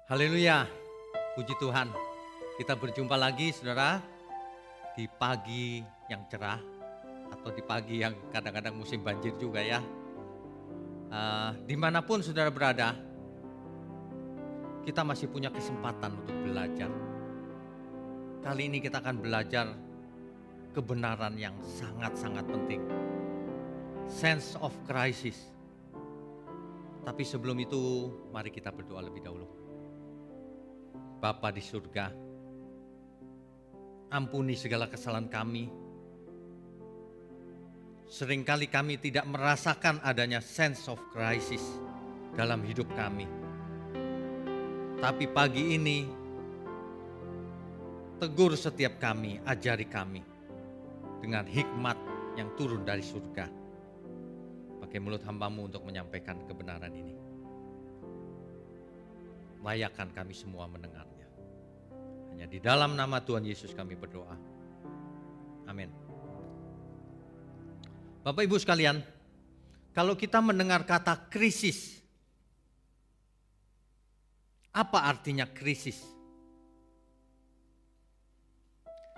Haleluya, puji Tuhan. Kita berjumpa lagi saudara di pagi yang cerah atau di pagi yang kadang-kadang musim banjir juga ya. Dimanapun saudara berada, kita masih punya kesempatan untuk belajar. Kali ini kita akan belajar kebenaran yang sangat-sangat penting. Sense of crisis. Tapi sebelum itu, mari kita berdoa lebih dahulu. Bapa di surga, ampuni segala kesalahan kami. Seringkali kami tidak merasakan adanya sense of crisis dalam hidup kami. Tapi pagi ini, tegur setiap kami, ajari kami dengan hikmat yang turun dari surga. Pakai mulut hamba-Mu untuk menyampaikan kebenaran ini. Layakan kami semua mendengarnya. Hanya di dalam nama Tuhan Yesus kami berdoa. Amin. Bapak Ibu sekalian, kalau kita mendengar kata krisis, apa artinya krisis?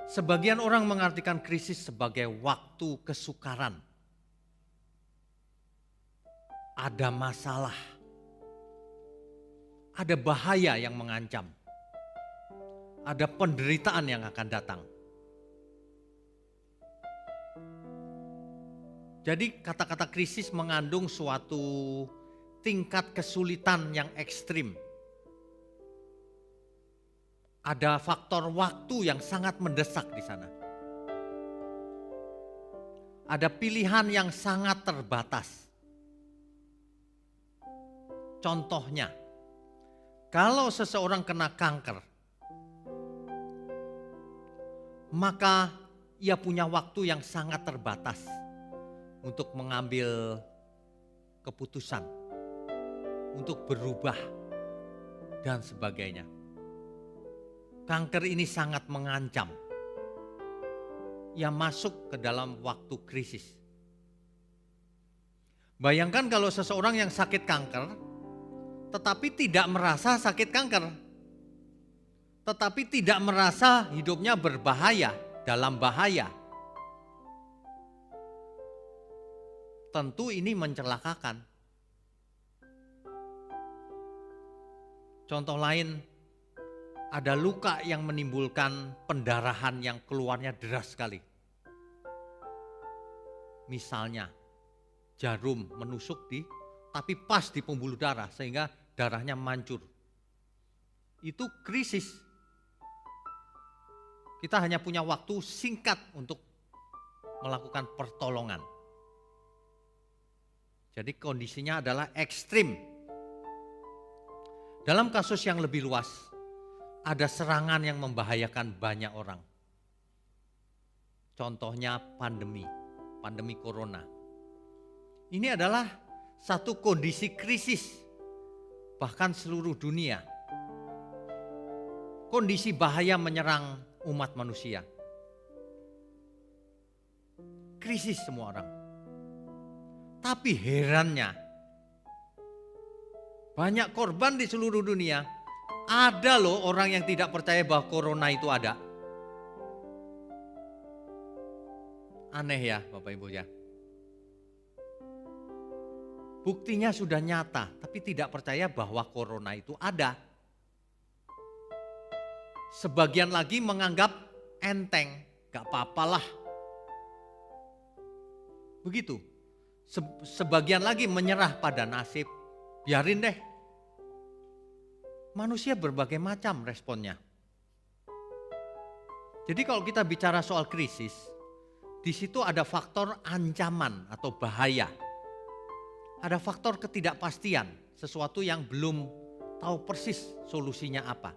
Sebagian orang mengartikan krisis sebagai waktu kesukaran. Ada masalah. Ada bahaya yang mengancam. Ada penderitaan yang akan datang. Jadi kata-kata krisis mengandung suatu tingkat kesulitan yang ekstrim. Ada faktor waktu yang sangat mendesak di sana. Ada pilihan yang sangat terbatas. Contohnya, kalau seseorang kena kanker, maka ia punya waktu yang sangat terbatas untuk mengambil keputusan, untuk berubah, dan sebagainya. Kanker ini sangat mengancam. Ia masuk ke dalam waktu krisis. Bayangkan kalau seseorang yang sakit kanker, tetapi tidak merasa sakit kanker. Tetapi tidak merasa hidupnya berbahaya, dalam bahaya. Tentu ini mencelakakan. Contoh lain, ada luka yang menimbulkan pendarahan yang keluarnya deras sekali. Misalnya, jarum menusuk tapi pas di pembuluh darah sehingga darahnya mancur. Itu krisis. Kita hanya punya waktu singkat untuk melakukan pertolongan. Jadi kondisinya adalah ekstrim. Dalam kasus yang lebih luas, ada serangan yang membahayakan banyak orang. Contohnya pandemi corona. Ini adalah satu kondisi krisis, bahkan seluruh dunia. Kondisi bahaya menyerang umat manusia. Krisis semua orang. Tapi herannya, banyak korban di seluruh dunia. Ada loh orang yang tidak percaya bahwa corona itu ada. Aneh ya Bapak Ibu ya. Buktinya sudah nyata, tapi tidak percaya bahwa corona itu ada. Sebagian lagi menganggap enteng, gak apa-apalah. Begitu. Sebagian lagi menyerah pada nasib, biarin deh. Manusia berbagai macam responnya. Jadi kalau kita bicara soal krisis, di situ ada faktor ancaman atau bahaya. Ada faktor ketidakpastian, sesuatu yang belum tahu persis solusinya apa.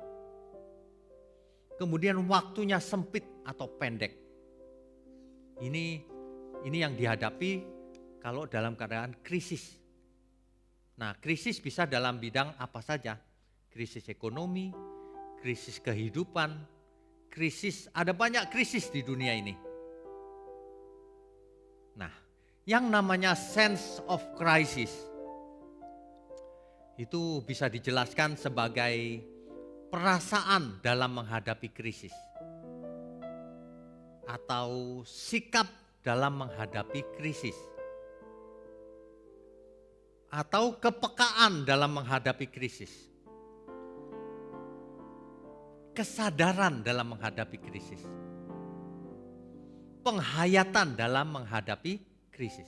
Kemudian waktunya sempit atau pendek. Ini yang dihadapi kalau dalam keadaan krisis. Nah, krisis bisa dalam bidang apa saja. Krisis ekonomi, krisis kehidupan, ada banyak krisis di dunia ini. Nah, yang namanya sense of crisis itu bisa dijelaskan sebagai perasaan dalam menghadapi krisis, atau sikap dalam menghadapi krisis, atau kepekaan dalam menghadapi krisis, kesadaran dalam menghadapi krisis, penghayatan dalam menghadapi krisis.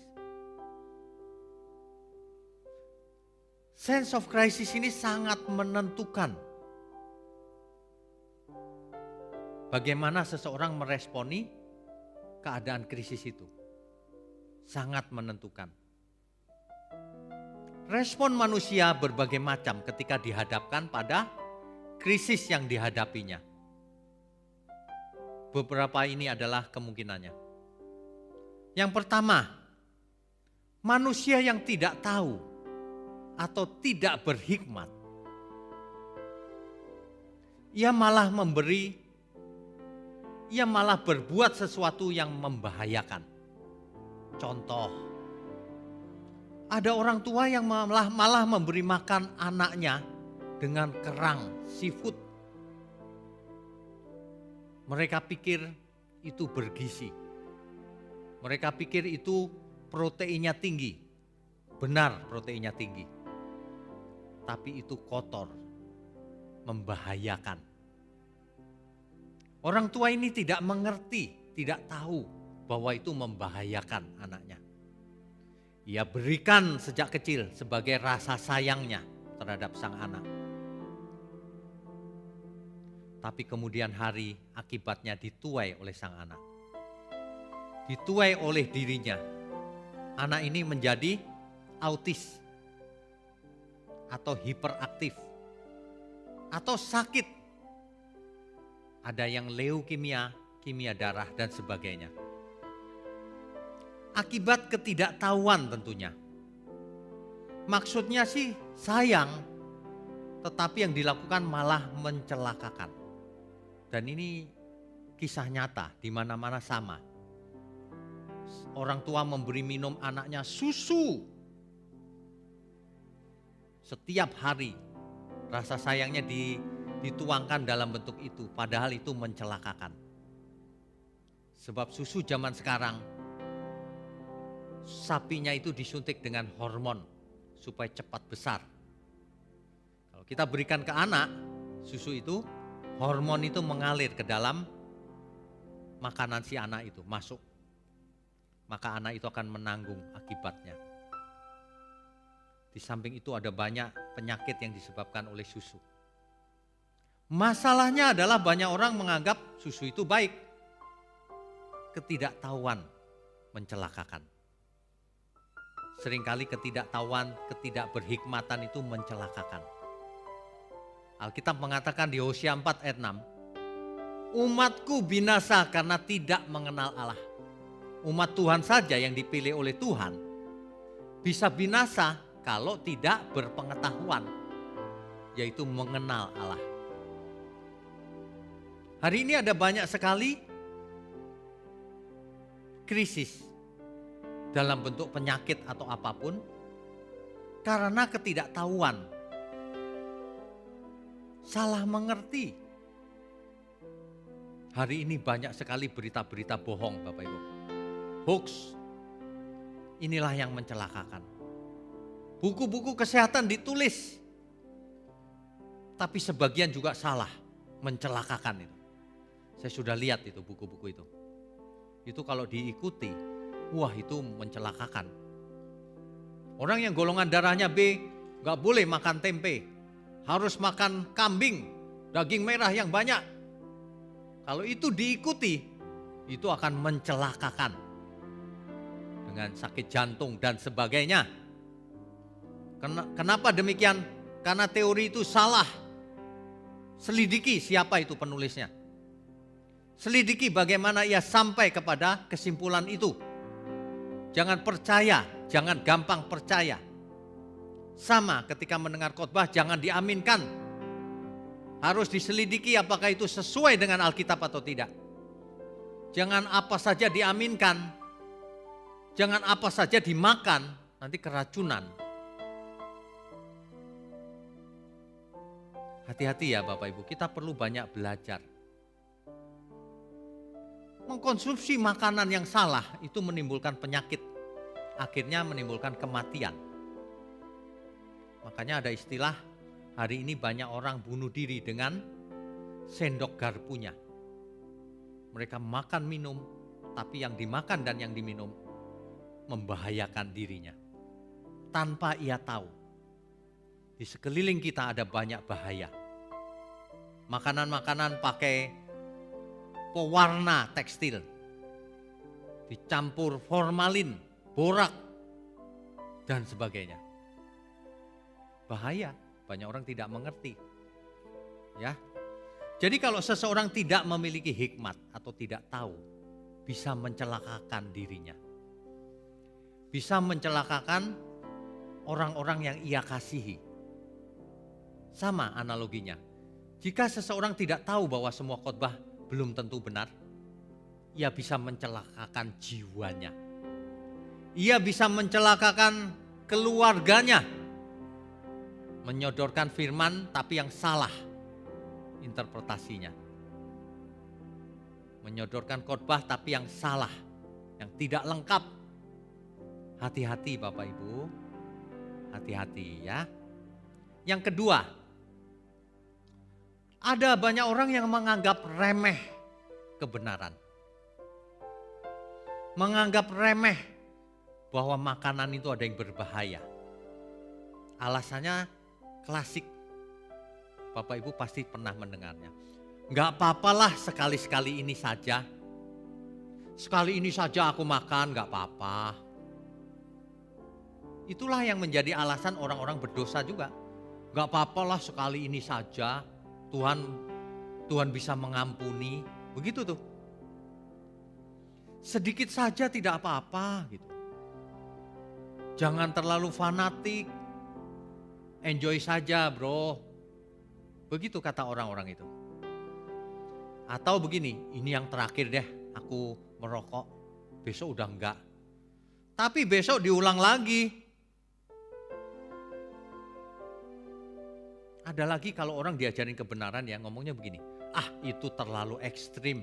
Sense of crisis ini sangat menentukan bagaimana seseorang meresponi keadaan krisis itu. Sangat menentukan. Respon manusia berbagai macam ketika dihadapkan pada krisis yang dihadapinya. Beberapa ini adalah kemungkinannya. Yang pertama, manusia yang tidak tahu atau tidak berhikmat, ia malah berbuat sesuatu yang membahayakan. Contoh, ada orang tua yang malah memberi makan anaknya dengan kerang seafood. Mereka pikir itu bergizi. Mereka pikir itu proteinnya tinggi. Benar, proteinnya tinggi. Tapi itu kotor, membahayakan. Orang tua ini tidak mengerti, tidak tahu bahwa itu membahayakan anaknya. Ia berikan sejak kecil sebagai rasa sayangnya terhadap sang anak. Tapi kemudian hari akibatnya dituai oleh sang anak. Dituai oleh dirinya. Anak ini menjadi autis atau hiperaktif atau sakit. Ada yang leukemia, kimia darah dan sebagainya. Akibat ketidaktahuan tentunya. Maksudnya sih sayang, tetapi yang dilakukan malah mencelakakan. Dan ini kisah nyata, di mana-mana sama. Orang tua memberi minum anaknya susu setiap hari. Rasa sayangnya dituangkan dalam bentuk itu, padahal itu mencelakakan. Sebab susu zaman sekarang, sapinya itu disuntik dengan hormon supaya cepat besar. Kalau kita berikan ke anak susu itu, hormon itu mengalir ke dalam makanan si anak itu, masuk. Maka anak itu akan menanggung akibatnya. Di samping itu ada banyak penyakit yang disebabkan oleh susu. Masalahnya adalah banyak orang menganggap susu itu baik. Ketidaktahuan mencelakakan. Seringkali ketidaktahuan, ketidakberhikmatan itu mencelakakan. Alkitab mengatakan di Hosea 4 ayat 6, umatku binasa karena tidak mengenal Allah. Umat Tuhan saja yang dipilih oleh Tuhan bisa binasa kalau tidak berpengetahuan, yaitu mengenal Allah. Hari ini ada banyak sekali krisis dalam bentuk penyakit atau apapun karena ketidaktahuan, salah mengerti. Hari ini banyak sekali berita-berita bohong, Bapak Ibu. Hoax, inilah yang mencelakakan. Buku-buku kesehatan ditulis, tapi sebagian juga salah, mencelakakan itu. Saya sudah lihat itu buku-buku itu. Itu kalau diikuti, wah itu mencelakakan. Orang yang golongan darahnya B, gak boleh makan tempe, harus makan kambing, daging merah yang banyak. Kalau itu diikuti, itu akan mencelakakan. Dengan sakit jantung dan sebagainya. Kenapa demikian? Karena teori itu salah. Selidiki siapa itu penulisnya. Selidiki bagaimana ia sampai kepada kesimpulan itu. Jangan percaya, jangan gampang percaya. Sama ketika mendengar khotbah jangan diaminkan. Harus diselidiki apakah itu sesuai dengan Alkitab atau tidak. Jangan apa saja diaminkan. Jangan apa saja dimakan, nanti keracunan. Hati-hati ya Bapak Ibu, kita perlu banyak belajar. Mengkonsumsi makanan yang salah itu menimbulkan penyakit, akhirnya menimbulkan kematian. Makanya ada istilah, hari ini banyak orang bunuh diri dengan sendok garpunya. Mereka makan minum, tapi yang dimakan dan yang diminum membahayakan dirinya. Tanpa ia tahu, di sekeliling kita ada banyak bahaya. Makanan-makanan pakai pewarna tekstil, dicampur formalin, borak, dan sebagainya. Bahaya, banyak orang tidak mengerti. Ya. Jadi kalau seseorang tidak memiliki hikmat atau tidak tahu, bisa mencelakakan dirinya. Bisa mencelakakan orang-orang yang ia kasihi. Sama analoginya. Jika seseorang tidak tahu bahwa semua khotbah belum tentu benar, ia bisa mencelakakan jiwanya. Ia bisa mencelakakan keluarganya. Menyodorkan firman tapi yang salah interpretasinya. Menyodorkan khotbah tapi yang salah, yang tidak lengkap. Hati-hati Bapak Ibu, hati-hati ya. Yang kedua, ada banyak orang yang menganggap remeh kebenaran. Menganggap remeh bahwa makanan itu ada yang berbahaya. Alasannya klasik, Bapak Ibu pasti pernah mendengarnya. Enggak apa-apalah sekali-sekali ini saja. Sekali ini saja aku makan, enggak apa-apa. Itulah yang menjadi alasan orang-orang berdosa juga. Enggak apa-apalah sekali ini saja, Tuhan bisa mengampuni. Begitu tuh. Sedikit saja tidak apa-apa gitu. Jangan terlalu fanatik. Enjoy saja bro. Begitu kata orang-orang itu. Atau begini, ini yang terakhir deh, aku merokok, besok udah enggak. Tapi besok diulang lagi. Ada lagi kalau orang diajarin kebenaran ya ngomongnya begini, ah itu terlalu ekstrim.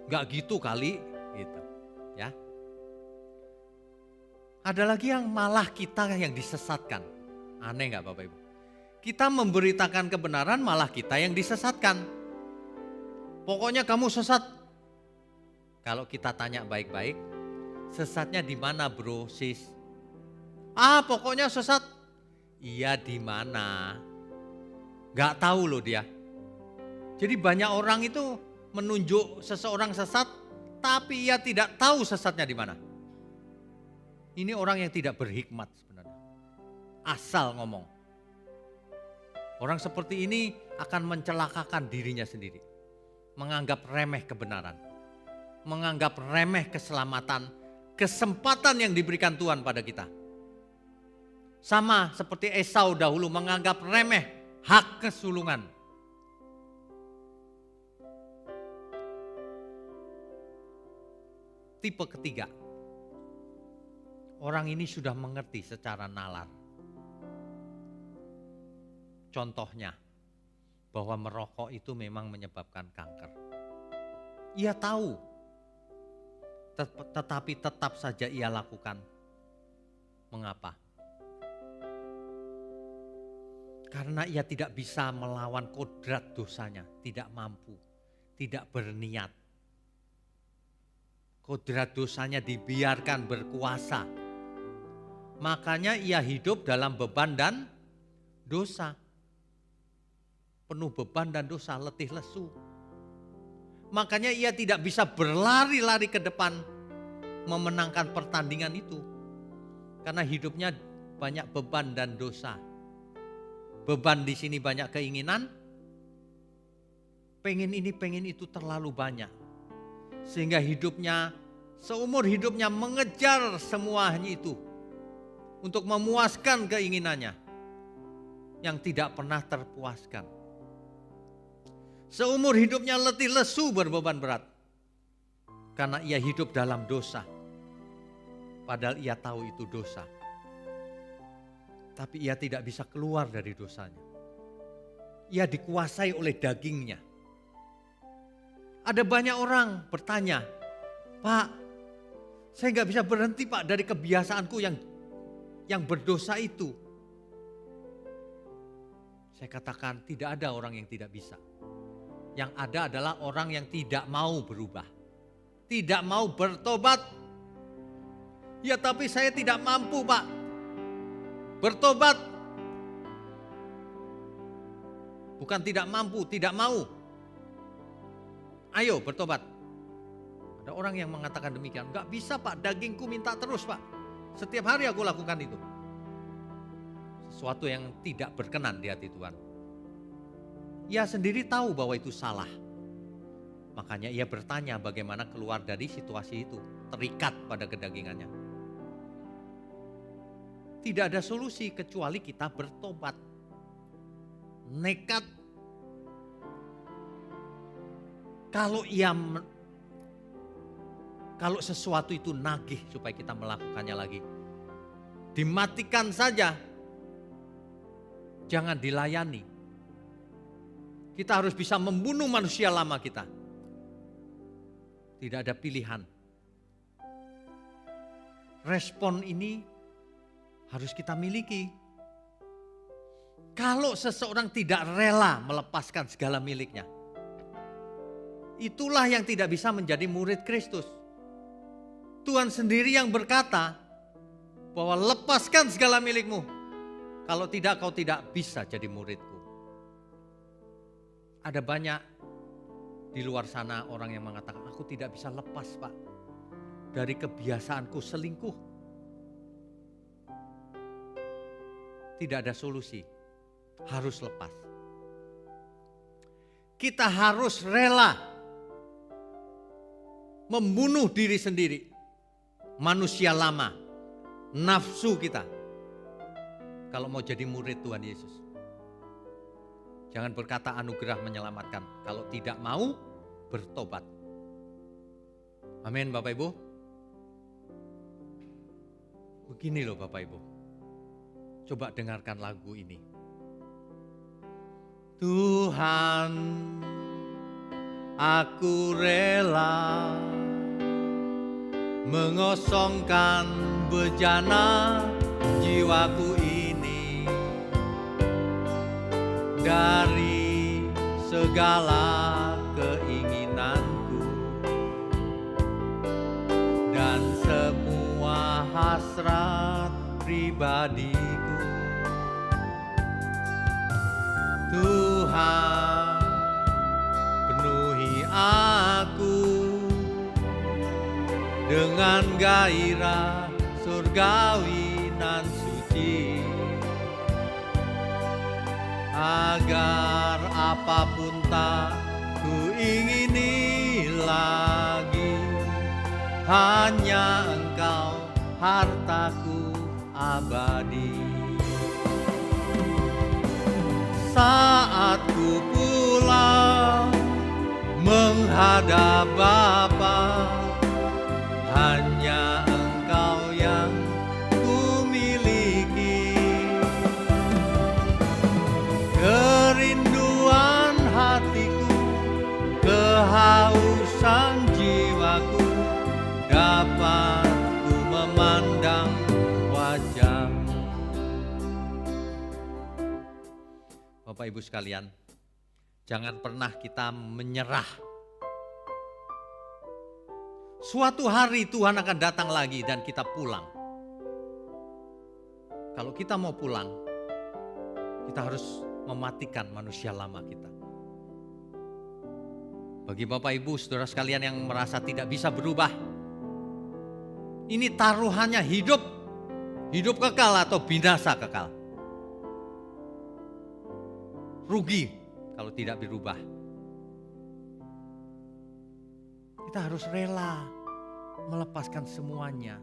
Enggak gitu kali, gitu ya. Ada lagi yang malah kita yang disesatkan. Aneh gak Bapak Ibu? Kita memberitakan kebenaran malah kita yang disesatkan. Pokoknya kamu sesat. Kalau kita tanya baik-baik, sesatnya di mana bro, sis? Ah pokoknya sesat. Iya di mana? Gak tahu loh dia. Jadi banyak orang itu menunjuk seseorang sesat, tapi ia tidak tahu sesatnya di mana. Ini orang yang tidak berhikmat sebenarnya. Asal ngomong. Orang seperti ini akan mencelakakan dirinya sendiri. Menganggap remeh kebenaran. Menganggap remeh keselamatan, kesempatan yang diberikan Tuhan pada kita. Sama seperti Esau dahulu menganggap remeh hak kesulungan. Tipe ketiga. Orang ini sudah mengerti secara nalar. Contohnya, bahwa merokok itu memang menyebabkan kanker. Ia tahu, tetapi tetap saja ia lakukan. Mengapa? Karena ia tidak bisa melawan kodrat dosanya, tidak mampu, tidak berniat. Kodrat dosanya dibiarkan berkuasa. Makanya ia hidup dalam beban dan dosa. Penuh beban dan dosa, letih lesu. Makanya ia tidak bisa berlari-lari ke depan memenangkan pertandingan itu. Karena hidupnya banyak beban dan dosa. Beban di sini banyak keinginan. Pengen ini, pengen itu terlalu banyak. Sehingga hidupnya, seumur hidupnya mengejar semuanya itu. Untuk memuaskan keinginannya yang tidak pernah terpuaskan. Seumur hidupnya letih lesu berbeban berat. Karena ia hidup dalam dosa. Padahal ia tahu itu dosa. Tapi ia tidak bisa keluar dari dosanya. Ia dikuasai oleh dagingnya. Ada banyak orang bertanya, Pak, saya nggak bisa berhenti Pak dari kebiasaanku yang berdosa itu. Saya katakan tidak ada orang yang tidak bisa. Yang ada adalah orang yang tidak mau berubah. Tidak mau bertobat. Ya tapi saya tidak mampu Pak bertobat. Bukan tidak mampu, tidak mau. Ayo bertobat. Ada orang yang mengatakan demikian. Enggak bisa Pak, dagingku minta terus Pak. Setiap hari aku lakukan itu. Sesuatu yang tidak berkenan di hati Tuhan. Ia sendiri tahu bahwa itu salah. Makanya ia bertanya bagaimana keluar dari situasi itu. Terikat pada kedagingannya. Tidak ada solusi kecuali kita bertobat. Nekat. Kalau sesuatu itu nagih supaya kita melakukannya lagi. Dimatikan saja. Jangan dilayani. Kita harus bisa membunuh manusia lama kita. Tidak ada pilihan. Respon ini harus kita miliki. Kalau seseorang tidak rela melepaskan segala miliknya, itulah yang tidak bisa menjadi murid Kristus. Tuhan sendiri yang berkata bahwa lepaskan segala milikmu. Kalau tidak kau tidak bisa jadi muridku. Ada banyak di luar sana orang yang mengatakan aku tidak bisa lepas Pak dari kebiasaanku selingkuh. Tidak ada solusi, harus lepas. Kita harus rela membunuh diri sendiri, manusia lama, nafsu kita. Kalau mau jadi murid Tuhan Yesus. Jangan berkata anugerah menyelamatkan. Kalau tidak mau, bertobat. Amin Bapak Ibu. Begini loh Bapak Ibu. Coba dengarkan lagu ini. Tuhan, aku rela mengosongkan bejana jiwaku ini dari segala keinginanku dan semua hasrat pribadiku. Tuhan, penuhi aku dengan gairah surgawi nan suci, agar apapun tak ku ingini lagi, hanya Engkau hartaku abadi. Saat ku pulang menghadap Bapa, hanya Engkau yang ku miliki. Kerinduan hatiku, kehausan jiwaku, dapat ku memandang wajah-Mu. Bapak Ibu sekalian, jangan pernah kita menyerah. Suatu hari Tuhan akan datang lagi dan kita pulang. Kalau kita mau pulang, kita harus mematikan manusia lama kita. Bagi Bapak Ibu, saudara sekalian yang merasa tidak bisa berubah, ini taruhannya hidup kekal atau binasa kekal. Rugi kalau tidak berubah. Kita harus rela melepaskan semuanya.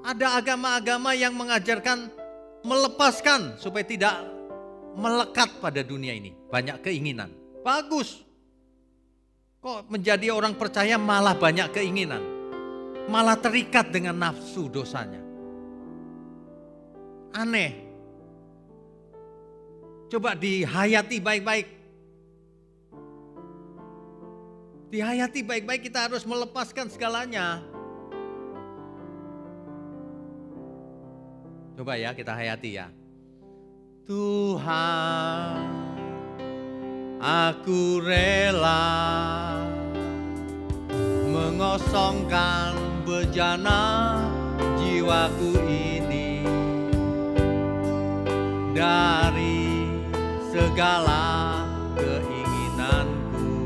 Ada agama-agama yang mengajarkan melepaskan supaya tidak melekat pada dunia ini. Banyak keinginan. Bagus. Kok menjadi orang percaya malah banyak keinginan. Malah terikat dengan nafsu dosanya. aneh. Coba dihayati baik-baik. Dihayati baik-baik, kita harus melepaskan segalanya. Coba ya kita hayati ya. Tuhan, aku rela mengosongkan bejana jiwaku ini dari segala keinginanku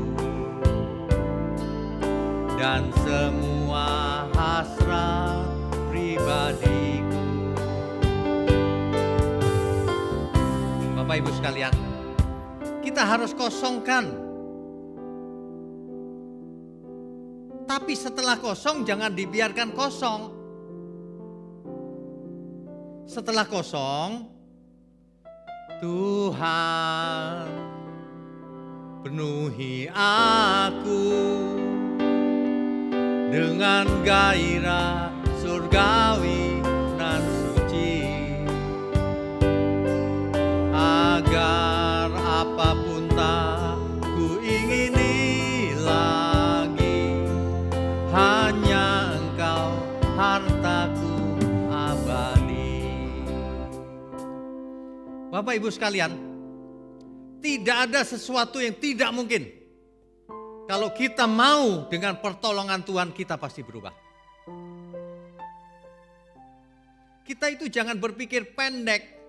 dan semua hasrat pribadiku. Bapak Ibu sekalian, kita harus kosongkan. Tapi setelah kosong jangan dibiarkan kosong. Setelah kosong, Tuhan penuhi aku dengan gairah surgawi nan suci, agar apapun tak ku ingini lagi, hanya Engkau hartaku abadi. Bapak Ibu sekalian, tidak ada sesuatu yang tidak mungkin. Kalau kita mau dengan pertolongan Tuhan, kita pasti berubah. Kita itu jangan berpikir pendek.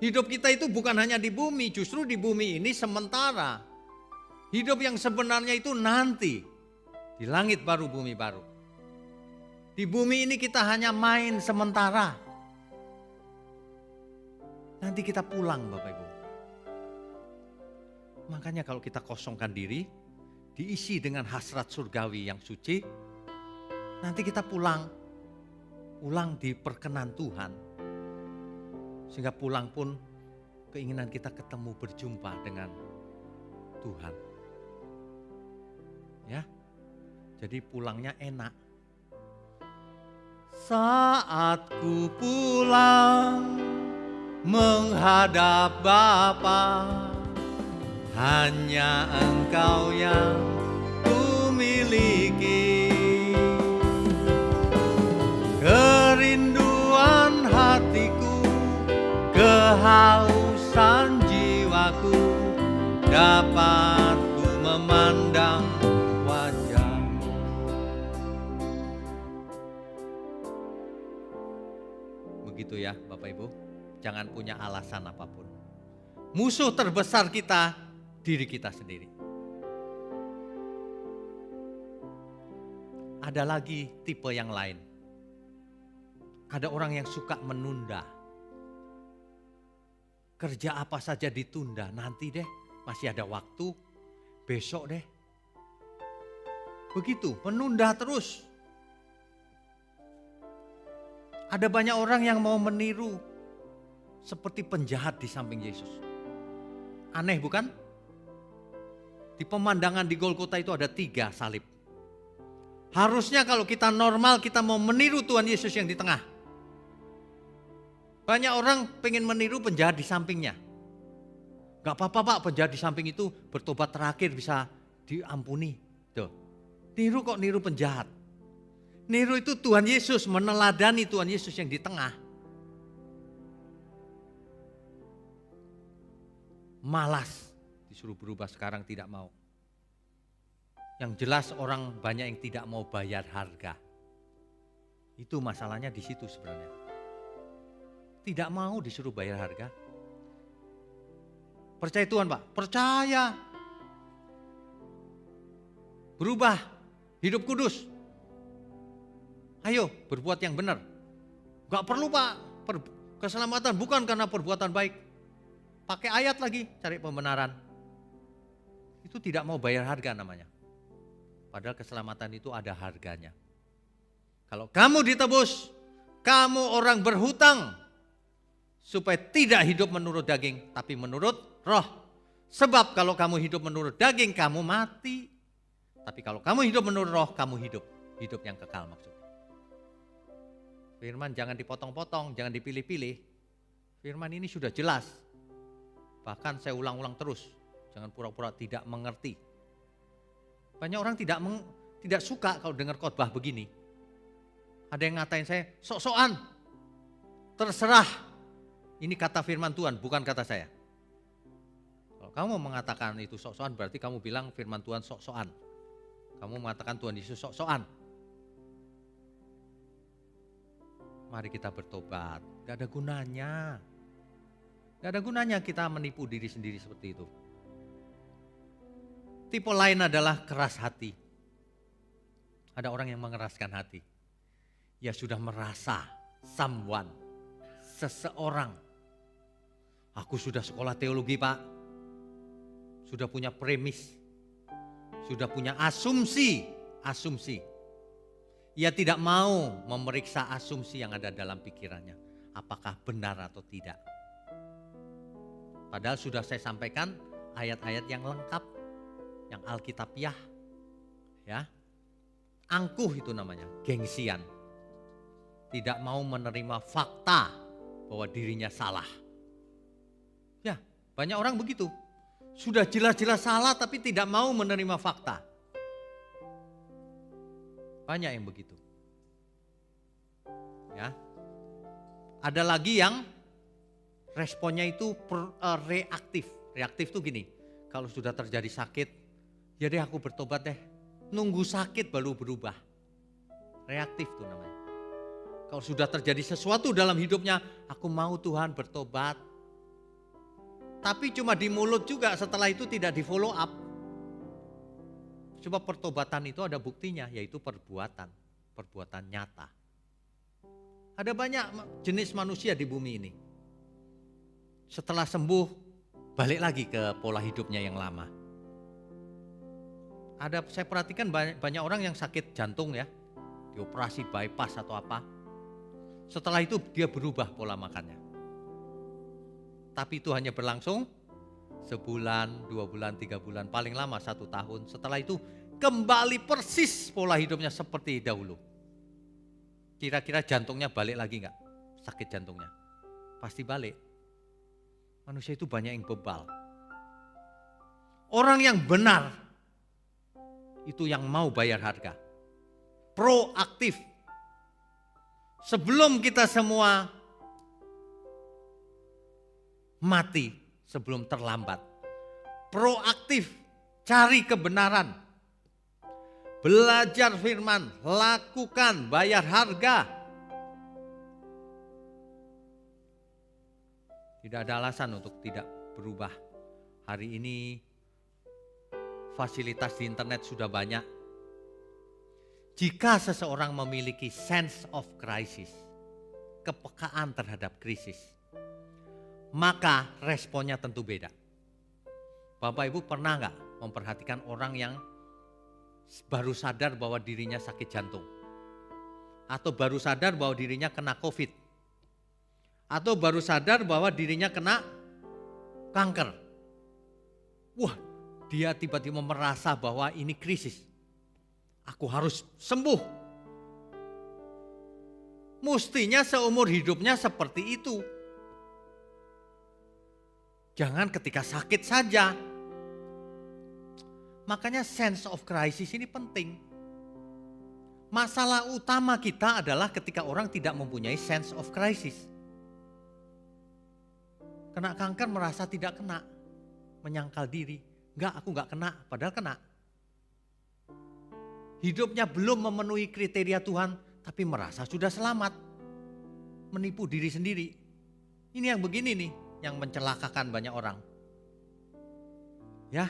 Hidup kita itu bukan hanya di bumi, justru di bumi ini sementara. Hidup yang sebenarnya itu nanti, di langit baru, bumi baru. Di bumi ini kita hanya main sementara. Nanti kita pulang Bapak Ibu. Makanya kalau kita kosongkan diri, diisi dengan hasrat surgawi yang suci, nanti kita pulang di perkenan Tuhan. Sehingga pulang pun keinginan kita ketemu berjumpa dengan Tuhan. Ya, jadi pulangnya enak. Saat ku pulang menghadap Bapa, hanya Engkau yang ku miliki. Kerinduan hatiku, kehausan jiwaku, dapat ku memandang wajah-Mu. Begitu ya Bapak Ibu, jangan punya alasan apapun. Musuh terbesar kita, diri kita sendiri. Ada lagi tipe yang lain. Ada orang yang suka menunda. Kerja apa saja ditunda, nanti deh, masih ada waktu, besok deh. Begitu, menunda terus. Ada banyak orang yang mau meniru seperti penjahat di samping Yesus. Aneh bukan? Di pemandangan di Golgota itu ada 3 salib. Harusnya kalau kita normal, kita mau meniru Tuhan Yesus yang di tengah. Banyak orang pengen meniru penjahat di sampingnya. Gak apa-apa Pak, penjahat di samping itu bertobat terakhir bisa diampuni. Tuh. Niru kok niru penjahat. Niru itu Tuhan Yesus, meneladani Tuhan Yesus yang di tengah. Malas. Disuruh berubah sekarang tidak mau. Yang jelas orang banyak yang tidak mau bayar harga. Itu masalahnya di situ sebenarnya. Tidak mau disuruh bayar harga. Percaya Tuhan Pak? Percaya. Berubah, hidup kudus. Ayo berbuat yang benar. Gak perlu Pak, keselamatan bukan karena perbuatan baik. Pakai ayat lagi, cari pembenaran. Itu tidak mau bayar harga namanya. Padahal keselamatan itu ada harganya. Kalau kamu ditebus, kamu orang berhutang. Supaya tidak hidup menurut daging, tapi menurut roh. Sebab kalau kamu hidup menurut daging, kamu mati. Tapi kalau kamu hidup menurut roh, kamu hidup. Hidup yang kekal maksudnya. Firman jangan dipotong-potong, jangan dipilih-pilih. Firman ini sudah jelas. Bahkan saya ulang-ulang terus, jangan pura-pura tidak mengerti. Banyak orang tidak suka kalau dengar khotbah begini. Ada yang ngatain saya, sok-sokan, terserah. Ini kata firman Tuhan, bukan kata saya. Kalau kamu mengatakan itu sok-sokan, berarti kamu bilang firman Tuhan sok-sokan. Kamu mengatakan Tuhan Yesus sok-sokan. Mari kita bertobat, gak ada gunanya. Gak ada gunanya kita menipu diri sendiri seperti itu. Tipe lain adalah keras hati. Ada orang yang mengeraskan hati. Ya sudah merasa someone, seseorang. Aku sudah sekolah teologi Pak. Sudah punya premis. Sudah punya asumsi. Ia tidak mau memeriksa asumsi yang ada dalam pikirannya. Apakah benar atau tidak. Padahal sudah saya sampaikan ayat-ayat yang lengkap. Yang alkitabiah. Ya. Angkuh itu namanya, gengsian. Tidak mau menerima fakta bahwa dirinya salah. Ya, banyak orang begitu. Sudah jelas-jelas salah tapi tidak mau menerima fakta. Banyak yang begitu. Ya. Ada lagi yang responnya itu reaktif. Reaktif tuh gini, kalau sudah terjadi sakit, ya deh aku bertobat deh. Nunggu sakit baru berubah. Reaktif tuh namanya. Kalau sudah terjadi sesuatu dalam hidupnya, aku mau Tuhan bertobat. Tapi cuma di mulut juga, setelah itu tidak di follow up. Sebab pertobatan itu ada buktinya, yaitu perbuatan nyata. Ada banyak jenis manusia di bumi ini. Setelah sembuh, balik lagi ke pola hidupnya yang lama. Saya perhatikan banyak orang yang sakit jantung ya, dioperasi bypass atau apa. Setelah itu dia berubah pola makannya. Tapi itu hanya berlangsung sebulan, 2 bulan, 3 bulan, paling lama 1 tahun. Setelah itu kembali persis pola hidupnya seperti dahulu. Kira-kira jantungnya balik lagi enggak? Sakit jantungnya. Pasti balik. Manusia itu banyak yang bebal. Orang yang benar itu yang mau bayar harga. Proaktif. Sebelum kita semua mati, sebelum terlambat. Proaktif, cari kebenaran. Belajar firman, lakukan, bayar harga. Tidak ada alasan untuk tidak berubah. Hari ini fasilitas di internet sudah banyak. Jika seseorang memiliki sense of crisis, kepekaan terhadap krisis, maka responnya tentu beda. Bapak Ibu pernah nggak memperhatikan orang yang baru sadar bahwa dirinya sakit jantung? Atau baru sadar bahwa dirinya kena COVID? Atau baru sadar bahwa dirinya kena kanker? Wah, dia tiba-tiba merasa bahwa ini krisis. Aku harus sembuh. Mestinya seumur hidupnya seperti itu. Jangan ketika sakit saja. Makanya sense of crisis ini penting. Masalah utama kita adalah ketika orang tidak mempunyai sense of crisis. Kena kanker merasa tidak kena. Menyangkal diri. Enggak, aku enggak kena, padahal kena. Hidupnya belum memenuhi kriteria Tuhan, tapi merasa sudah selamat. Menipu diri sendiri. Ini yang begini nih, yang mencelakakan banyak orang. Ya,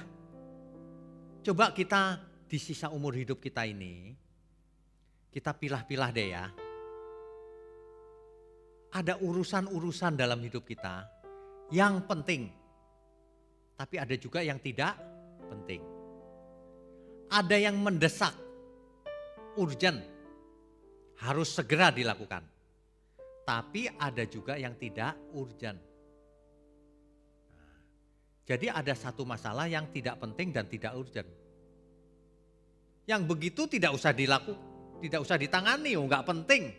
coba kita di sisa umur hidup kita ini, kita pilah-pilah deh ya. Ada urusan-urusan dalam hidup kita yang penting, tapi ada juga yang tidak penting. Ada yang mendesak, urgent, harus segera dilakukan. Tapi ada juga yang tidak urgent. Jadi ada satu masalah yang tidak penting dan tidak urgent. Yang begitu tidak usah dilakukan, tidak usah ditangani, enggak penting.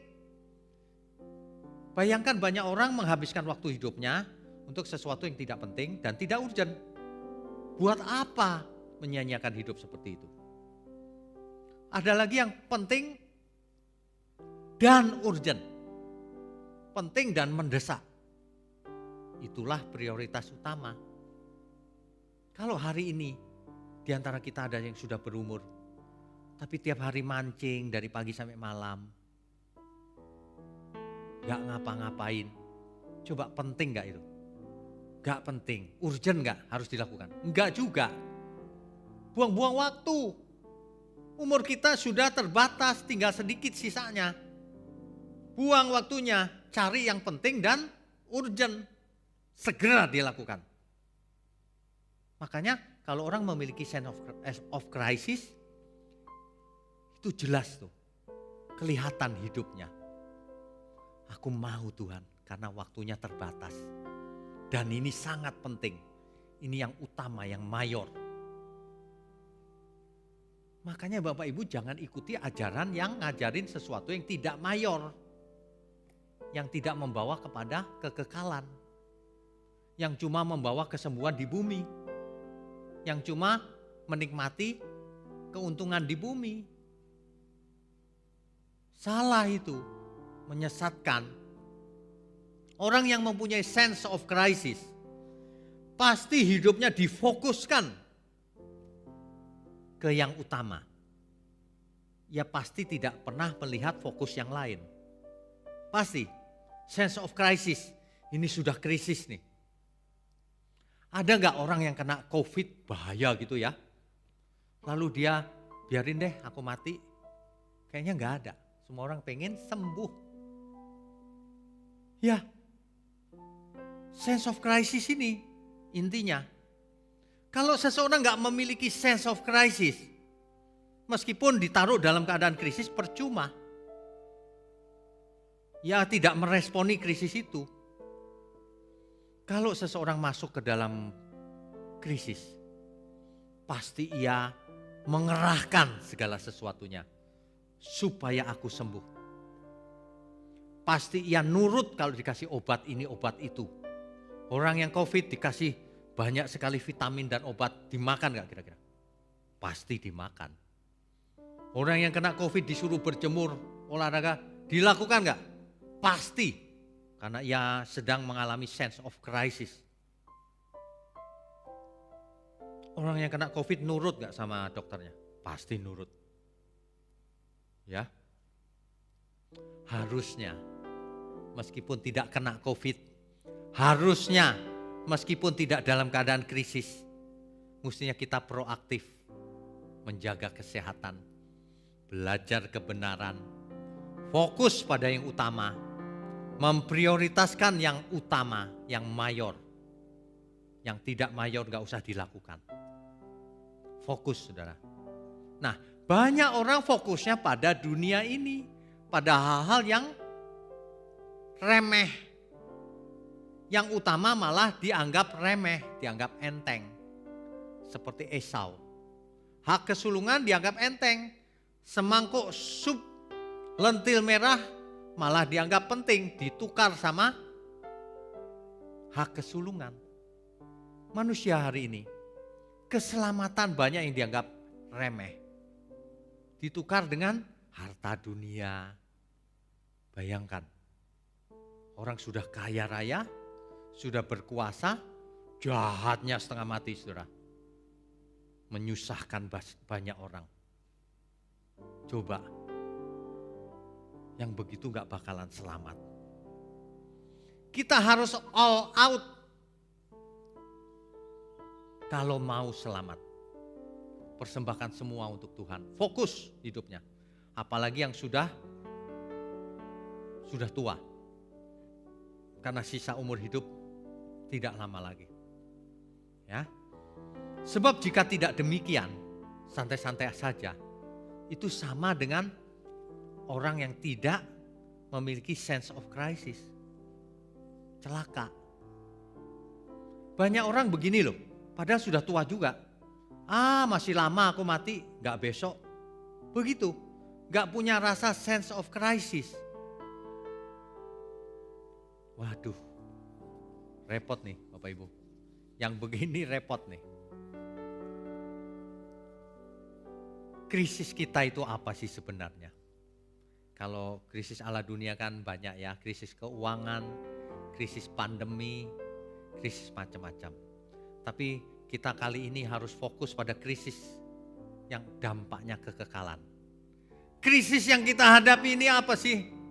Bayangkan banyak orang menghabiskan waktu hidupnya untuk sesuatu yang tidak penting dan tidak urgent. Buat apa menyanyiakan hidup seperti itu? Ada lagi yang penting dan urgent. Penting dan mendesak. Itulah prioritas utama. Kalau hari ini di antara kita ada yang sudah berumur, tapi tiap hari mancing dari pagi sampai malam, gak ngapa-ngapain. Coba penting gak itu? Gak penting. Urgent gak harus dilakukan? Enggak juga. Buang-buang waktu. Umur kita sudah terbatas, tinggal sedikit sisanya. Buang waktunya, cari yang penting dan urgent. Segera dilakukan. Makanya kalau orang memiliki sense of crisis, itu jelas tuh. Kelihatan hidupnya. Aku mau Tuhan karena waktunya terbatas. Dan ini sangat penting. Ini yang utama, yang mayor. Makanya Bapak Ibu jangan ikuti ajaran yang ngajarin sesuatu yang tidak mayor. Yang tidak membawa kepada kekekalan. Yang cuma membawa kesembuhan di bumi. Yang cuma menikmati keuntungan di bumi. Salah itu. Menyesatkan. Orang yang mempunyai sense of crisis pasti hidupnya difokuskan ke yang utama. Ya pasti tidak pernah melihat fokus yang lain. Pasti sense of crisis, ini sudah krisis nih. Ada gak orang yang kena COVID bahaya gitu ya? Lalu dia biarin deh aku mati. Kayaknya gak ada. Semua orang pengen sembuh. Ya, sense of crisis ini intinya. Kalau seseorang gak memiliki sense of crisis, meskipun ditaruh dalam keadaan krisis percuma. Ya tidak meresponi krisis itu. Kalau seseorang masuk ke dalam krisis, pasti ia mengerahkan segala sesuatunya supaya aku sembuh. Pasti ia nurut kalau dikasih obat ini, obat itu. Orang yang COVID dikasih banyak sekali vitamin dan obat, dimakan gak kira-kira? Pasti dimakan. Orang yang kena COVID disuruh berjemur, olahraga, dilakukan gak? Pasti. Karena ia sedang mengalami sense of crisis. Orang yang kena COVID nurut gak sama dokternya? Pasti nurut. Ya. Harusnya, meskipun tidak kena COVID, harusnya meskipun tidak dalam keadaan krisis, mestinya kita proaktif menjaga kesehatan, belajar kebenaran, fokus pada yang utama, memprioritaskan yang utama, yang mayor. Yang tidak mayor gak usah dilakukan. Fokus saudara. Nah banyak orang fokusnya pada dunia ini, pada hal-hal yang remeh. Yang utama malah dianggap remeh, dianggap enteng. Seperti Esau. Hak kesulungan dianggap enteng. Semangkuk sup lentil merah malah dianggap penting, ditukar sama hak kesulungan. Manusia hari ini, keselamatan banyak yang dianggap remeh. Ditukar dengan harta dunia. Bayangkan, orang sudah kaya raya, sudah berkuasa, jahatnya setengah mati saudara. Menyusahkan banyak orang. Coba, yang begitu gak bakalan selamat. Kita harus all out kalau mau selamat. Persembahkan semua untuk Tuhan. Fokus hidupnya. Apalagi yang sudah tua. Karena sisa umur hidup tidak lama lagi. Ya. Sebab jika tidak demikian, santai-santai saja, itu sama dengan orang yang tidak memiliki sense of crisis. Celaka. Banyak orang begini loh, padahal sudah tua juga. Masih lama aku mati, gak besok. Begitu, gak punya rasa sense of crisis. Waduh, repot nih Bapak Ibu. Yang begini repot nih. Krisis kita itu apa sih sebenarnya? Kalau krisis ala dunia kan banyak ya, krisis keuangan, krisis pandemi, krisis macam-macam. Tapi kita kali ini harus fokus pada krisis yang dampaknya kekekalan. Krisis yang kita hadapi ini apa sih?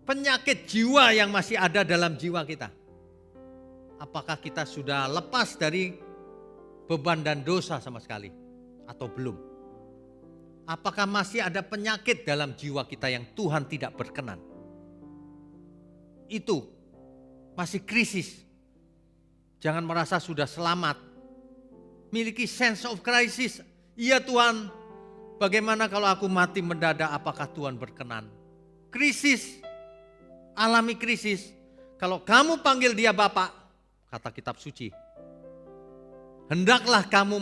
Penyakit jiwa yang masih ada dalam jiwa kita. Apakah kita sudah lepas dari beban dan dosa sama sekali atau belum? Apakah masih ada penyakit dalam jiwa kita yang Tuhan tidak berkenan? Itu masih krisis. Jangan merasa sudah selamat. Miliki sense of crisis. Iya Tuhan, bagaimana kalau aku mati mendadak, apakah Tuhan berkenan? Krisis, alami krisis. Kalau kamu panggil dia Bapak, kata kitab suci, hendaklah kamu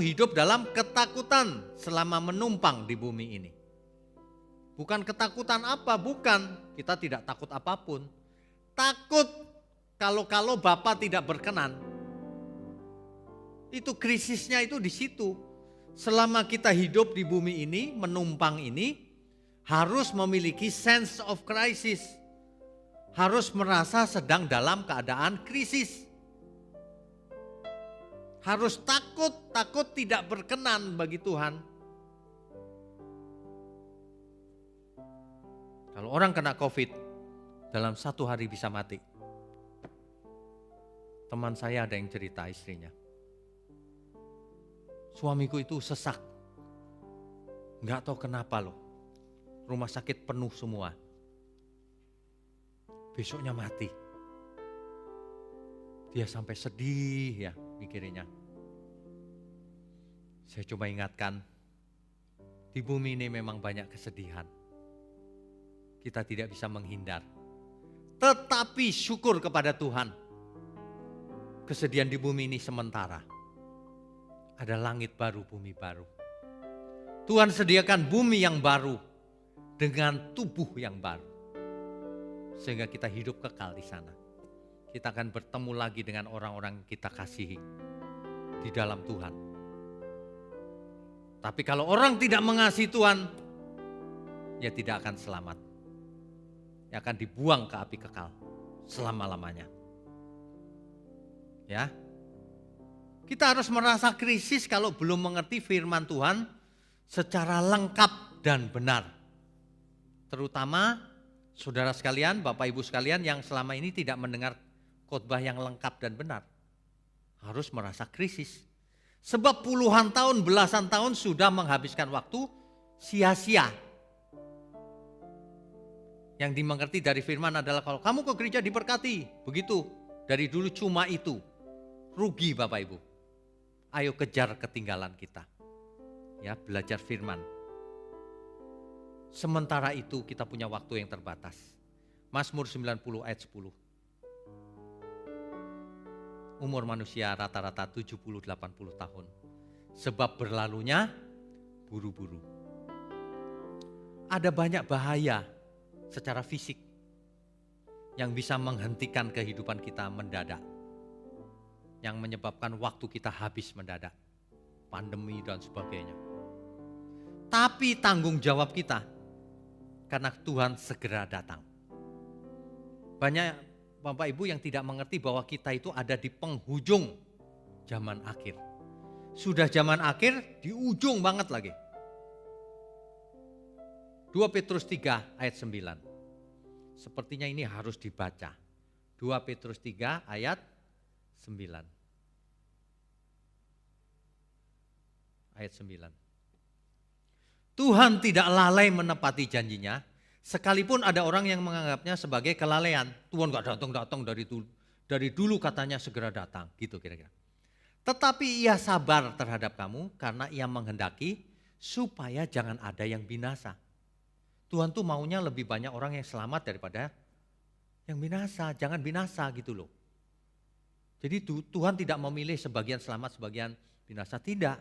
hidup dalam ketakutan selama menumpang di bumi ini. Bukan ketakutan apa, bukan. Kita tidak takut apapun. Takut kalau Bapa tidak berkenan. Itu krisisnya itu di situ. Selama kita hidup di bumi ini, menumpang ini, harus memiliki sense of crisis. Harus merasa sedang dalam keadaan krisis. Harus takut tidak berkenan bagi Tuhan. Kalau orang kena COVID, dalam 1 hari bisa mati. Teman saya ada yang cerita istrinya. Suamiku itu sesak. Enggak tahu kenapa loh. Rumah sakit penuh semua. Besoknya mati. Dia sampai sedih ya mikirinnya. Saya coba ingatkan, di bumi ini memang banyak kesedihan. Kita tidak bisa menghindar. Tetapi syukur kepada Tuhan. Kesedihan di bumi ini sementara. Ada langit baru, bumi baru. Tuhan sediakan bumi yang baru dengan tubuh yang baru. Sehingga kita hidup kekal di sana. Kita akan bertemu lagi dengan orang-orang kita kasihi di dalam Tuhan. Tapi kalau orang tidak mengasihi Tuhan, ya tidak akan selamat. Ya akan dibuang ke api kekal selama-lamanya. Ya. Kita harus merasa krisis kalau belum mengerti firman Tuhan secara lengkap dan benar. Terutama saudara sekalian, Bapak Ibu sekalian yang selama ini tidak mendengar khotbah yang lengkap dan benar. Harus merasa krisis. Sebab puluhan tahun, belasan tahun sudah menghabiskan waktu sia-sia. Yang dimengerti dari firman adalah kalau kamu ke gereja diberkati. Begitu, dari dulu cuma itu. Rugi Bapak Ibu. Ayo kejar ketinggalan kita. Ya, belajar firman. Sementara itu kita punya waktu yang terbatas. Mazmur 90 ayat 10. Umur manusia rata-rata 70-80 tahun. Sebab berlalunya buru-buru. Ada banyak bahaya secara fisik yang bisa menghentikan kehidupan kita mendadak. Yang menyebabkan waktu kita habis mendadak. Pandemi dan sebagainya. Tapi tanggung jawab kita. Karena Tuhan segera datang. Banyak Bapak Ibu yang tidak mengerti bahwa kita itu ada di penghujung zaman akhir. Sudah zaman akhir di ujung banget lagi. 2 Petrus 3 ayat 9. Sepertinya ini harus dibaca. 2 Petrus 3 ayat 9. Ayat 9. Tuhan tidak lalai menepati janjinya, sekalipun ada orang yang menganggapnya sebagai kelalaian. Tuhan gak datang-datang dari dulu katanya segera datang, gitu kira-kira. Tetapi ia sabar terhadap kamu karena ia menghendaki supaya jangan ada yang binasa. Tuhan tuh maunya lebih banyak orang yang selamat daripada yang binasa, jangan binasa gitu loh. Jadi Tuhan tidak memilih sebagian selamat, sebagian binasa, tidak.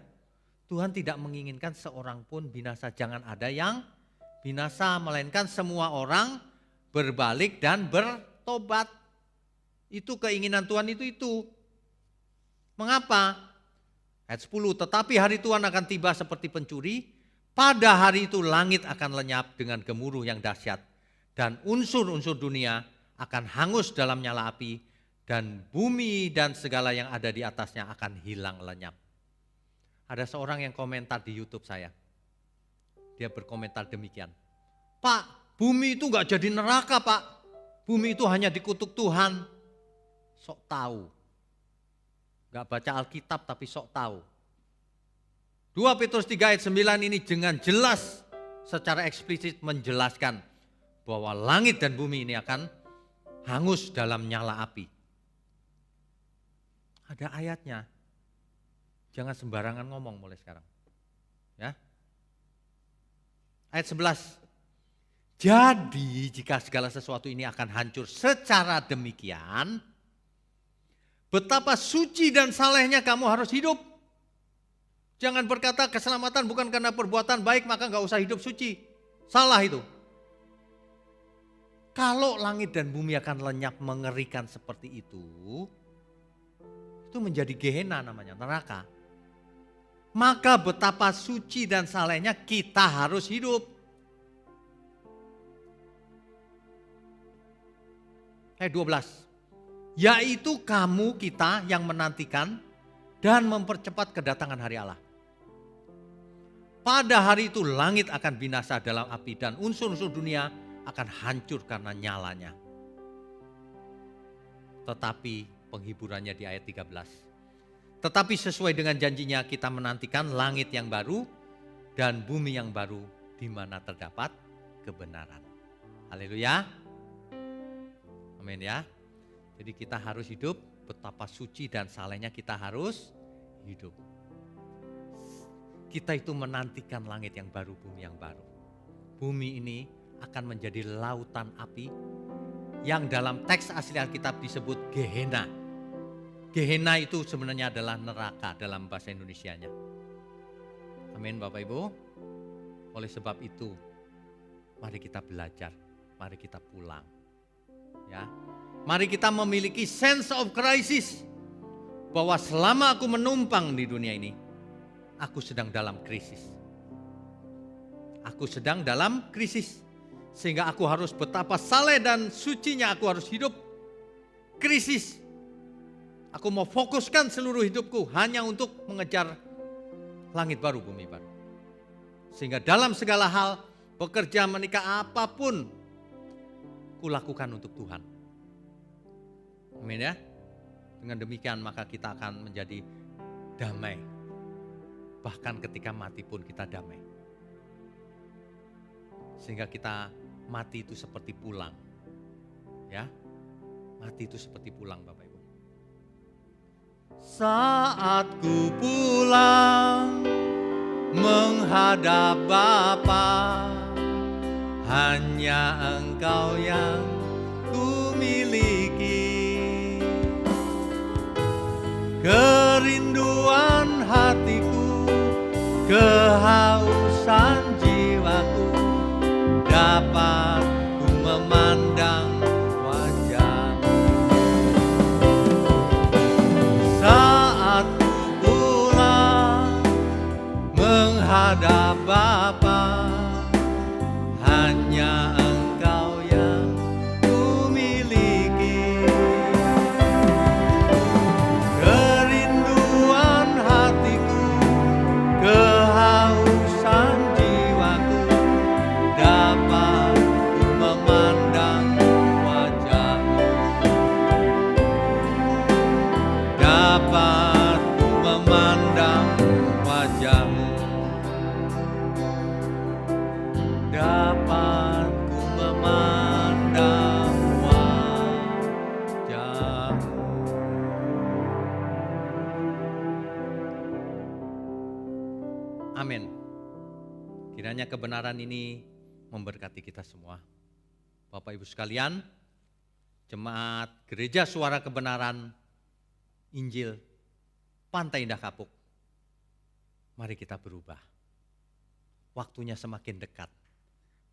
Tuhan tidak menginginkan seorang pun binasa, jangan ada yang binasa, melainkan semua orang berbalik dan bertobat. Itu keinginan Tuhan itu. Mengapa? Ayat 10, tetapi hari Tuhan akan tiba seperti pencuri. Pada hari itu langit akan lenyap dengan gemuruh yang dahsyat. Dan unsur-unsur dunia akan hangus dalam nyala api. Dan bumi dan segala yang ada di atasnya akan hilang lenyap. Ada seorang yang komentar di YouTube saya. Dia berkomentar demikian. Pak, bumi itu gak jadi neraka Pak. Bumi itu hanya dikutuk Tuhan. Sok tahu. Gak baca Alkitab tapi sok tahu. 2 Petrus 3 ayat 9 ini dengan jelas secara eksplisit menjelaskan bahwa langit dan bumi ini akan hangus dalam nyala api. Ada ayatnya. Jangan sembarangan ngomong mulai sekarang. Ya. Ayat 11. Jadi jika segala sesuatu ini akan hancur secara demikian, betapa suci dan salehnya kamu harus hidup. Jangan berkata keselamatan bukan karena perbuatan baik maka gak usah hidup suci. Salah itu. Kalau langit dan bumi akan lenyap mengerikan seperti itu menjadi Gehenna namanya, neraka. Maka betapa suci dan salehnya kita harus hidup. Ayat 12. Yaitu kamu kita yang menantikan dan mempercepat kedatangan hari Allah. Pada hari itu langit akan binasa dalam api dan unsur-unsur dunia akan hancur karena nyalanya. Tetapi penghiburannya di ayat 13. Tetapi sesuai dengan janjinya kita menantikan langit yang baru dan bumi yang baru di mana terdapat kebenaran. Haleluya. Amin ya. Jadi kita harus hidup, betapa suci dan salehnya kita harus hidup. Kita itu menantikan langit yang baru, bumi yang baru. Bumi ini akan menjadi lautan api yang dalam teks asli Alkitab disebut Gehenna. Gehenna itu sebenarnya adalah neraka dalam bahasa Indonesianya. Amin Bapak Ibu. Oleh sebab itu, mari kita belajar, mari kita pulang. Ya, mari kita memiliki sense of crisis bahwa selama aku menumpang di dunia ini, aku sedang dalam krisis. Aku sedang dalam krisis. Sehingga aku harus betapa saleh dan sucinya aku harus hidup krisis. Aku mau fokuskan seluruh hidupku hanya untuk mengejar langit baru, bumi baru. Sehingga dalam segala hal, bekerja, menikah, apapun, kulakukan untuk Tuhan. Amin ya. Dengan demikian maka kita akan menjadi damai. Bahkan ketika mati pun kita damai. Sehingga kita mati itu seperti pulang. Ya. Mati itu seperti pulang Bapak Ibu. Saat ku pulang menghadap Bapa, hanya Engkau yang ku miliki. Kerinduan hatiku, kehausan jiwaku, dapat ku memandang wajah-Mu. Saat ku pulang menghadap Bapa, hanya Engkau yang ku miliki. Kerinduan hatiku, kehausan jiwaku, dapat ku memandang wajah-Mu. Dapat ku memandang wajah-Mu. Dapat ku memandang wajah-Mu. Amin. Kiranya kebenaran ini memberkati kita semua. Bapak Ibu sekalian, jemaat Gereja Suara Kebenaran Injil Pantai Indah Kapuk, mari kita berubah. Waktunya semakin dekat.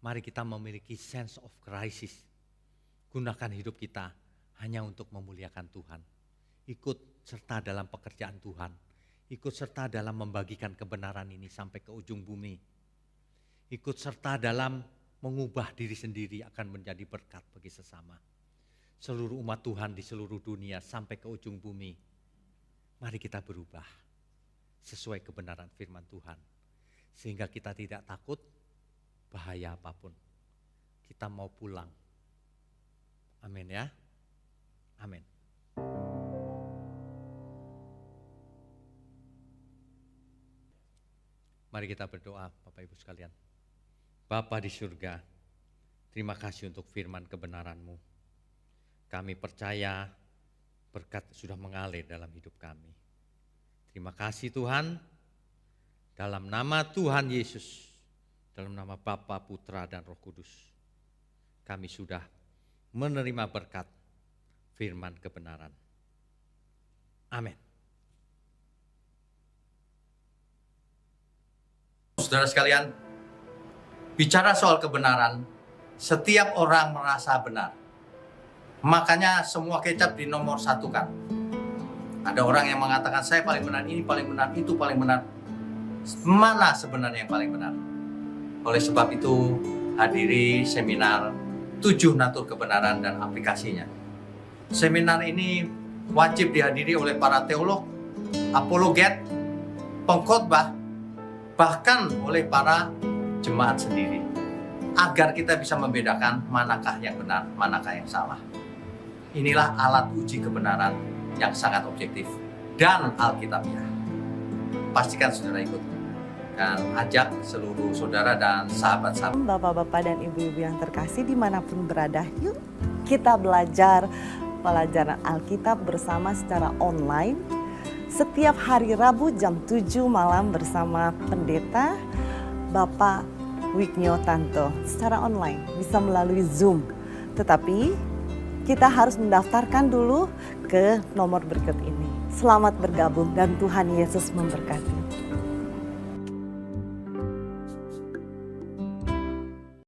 Mari kita memiliki sense of crisis. Gunakan hidup kita hanya untuk memuliakan Tuhan. Ikut serta dalam pekerjaan Tuhan. Ikut serta dalam membagikan kebenaran ini sampai ke ujung bumi. Ikut serta dalam mengubah diri sendiri akan menjadi berkat bagi sesama. Seluruh umat Tuhan di seluruh dunia sampai ke ujung bumi. Mari kita berubah sesuai kebenaran firman Tuhan. Sehingga kita tidak takut bahaya apapun. Kita mau pulang. Amin ya. Amin. Mari kita berdoa Bapak Ibu sekalian. Bapa di surga, terima kasih untuk firman kebenaran-Mu. Kami percaya berkat sudah mengalir dalam hidup kami. Terima kasih Tuhan, dalam nama Tuhan Yesus, dalam nama Bapa, Putra, dan Roh Kudus, kami sudah menerima berkat firman kebenaran. Amin. Saudara sekalian, bicara soal kebenaran, setiap orang merasa benar. Makanya semua kecap dinomor satukan. Ada orang yang mengatakan saya paling benar, ini paling benar, itu paling benar. Mana sebenarnya yang paling benar? Oleh sebab itu, hadiri seminar 7 natur kebenaran dan aplikasinya. Seminar ini wajib dihadiri oleh para teolog, apologet, pengkhotbah, bahkan oleh para jemaat sendiri, agar kita bisa membedakan manakah yang benar, manakah yang salah. Inilah alat uji kebenaran yang sangat objektif dan alkitabiah. Pastikan saudara ikut dan ajak seluruh saudara dan sahabat-sahabat. Bapak-bapak dan ibu-ibu yang terkasih dimanapun berada, yuk kita belajar pelajaran Alkitab bersama secara online setiap hari Rabu jam 7 malam bersama pendeta Bapak Wignio Tanto secara online, bisa melalui Zoom. Tetapi kita harus mendaftarkan dulu ke nomor berikut ini. Selamat bergabung dan Tuhan Yesus memberkati.